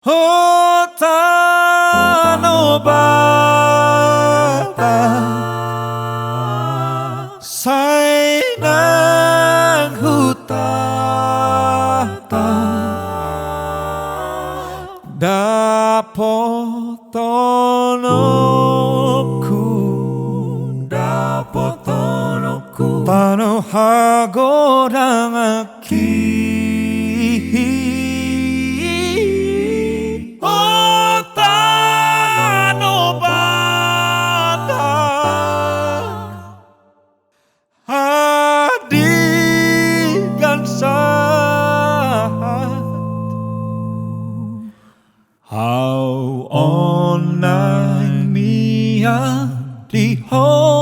Hutan baba say nang hutata dapotonoku panohago rangaki How on I me di ho